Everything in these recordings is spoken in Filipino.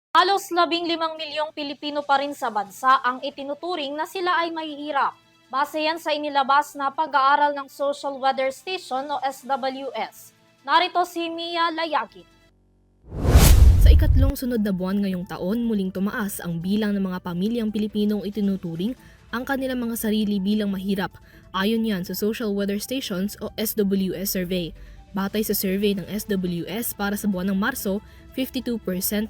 Halos 15 milyong Pilipino pa rin sa bansa ang itinuturing na sila ay mahihirap. Base yan sa inilabas na pag-aaral ng Social Weather Station o SWS. Narito si Mia Layagin. Sa ikatlong sunod na buwan ngayong taon, muling tumaas ang bilang ng mga pamilyang Pilipinong itinuturing ang kanilang mga sarili bilang mahirap. Ayon yan sa Social Weather Stations o SWS survey. Batay sa survey ng SWS para sa buwan ng Marso, 52%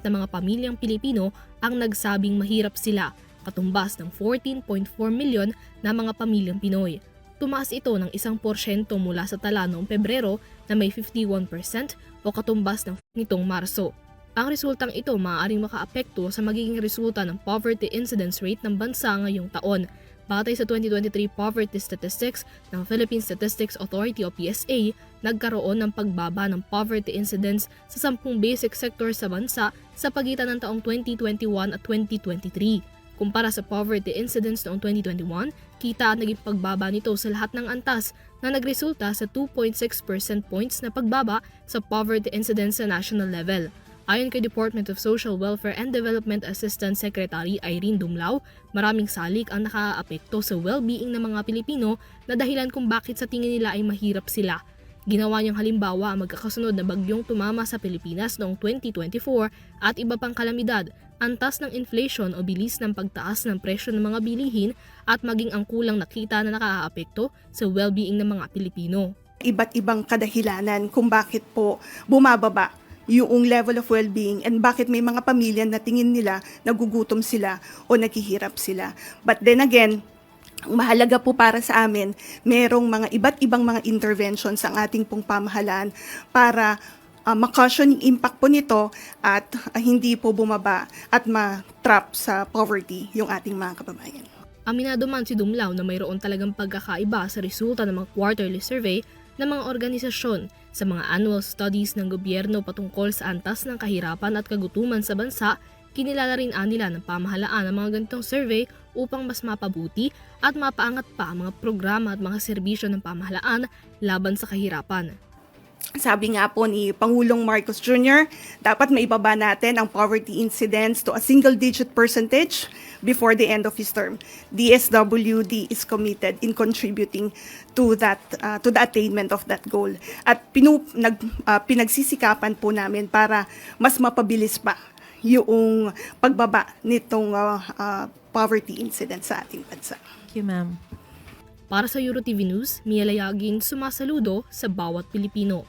ng mga pamilyang Pilipino ang nagsabing mahirap sila, katumbas ng 14.4 milyon na mga pamilyang Pinoy. Tumaas ito ng 1% mula sa tala noong Pebrero na may 51% o katumbas ng nitong Marso. Ang resultang ito maaaring makaapekto sa magiging resulta ng poverty incidence rate ng bansa ngayong taon. Batay sa 2023 Poverty Statistics ng Philippine Statistics Authority o PSA, nagkaroon ng pagbaba ng poverty incidence sa 10 basic sector sa bansa sa pagitan ng taong 2021 at 2023. Kumpara sa poverty incidence noong 2021, kita ang naging pagbaba nito sa lahat ng antas na nagresulta sa 2.6 percent points na pagbaba sa poverty incidence sa national level. Ayon kay Department of Social Welfare and Development Assistant Secretary Irene Dumlao, maraming salik ang nakaaapekto sa well-being ng mga Pilipino na dahilan kung bakit sa tingin nila ay mahirap sila. Ginawa niyang halimbawa ang magkakasunod na bagyong tumama sa Pilipinas noong 2024 at iba pang kalamidad, antas ng inflation o bilis ng pagtaas ng presyo ng mga bilihin at maging ang kulang nakita na nakaaapekto sa well-being ng mga Pilipino. Iba't ibang kadahilanan kung bakit po bumababa yung level of well-being and bakit may mga pamilya na tingin nila nagugutom sila o naghihirap sila. But then again, ang mahalaga po para sa amin, merong mga iba't ibang mga interventions ang ating pong pamahalaan para ma-cushion yung impact po nito at hindi po bumaba at ma-trap sa poverty yung ating mga kababayan. Aminado man si Dumlao na mayroon talagang pagkakaiba sa resulta ng mga quarterly survey ng mga organisasyon sa mga annual studies ng gobyerno patungkol sa antas ng kahirapan at kagutuman sa bansa. Kinilala rin nila ng pamahalaan ang mga ganitong survey upang mas mapabuti at mapaangat pa ang mga programa at mga serbisyo ng pamahalaan laban sa kahirapan. Sabi nga po ni Pangulong Marcos Jr., dapat maibaba natin ang poverty incidence to a single-digit percentage before the end of his term. DSWD is committed in contributing to the attainment of that goal. At pinagsisikapan po namin para mas mapabilis pa yung pagbaba nitong poverty incidence sa ating bansa. Thank you, ma'am. Para sa EuroTV News, Mia Layagin, sumasaludo sa bawat Pilipino.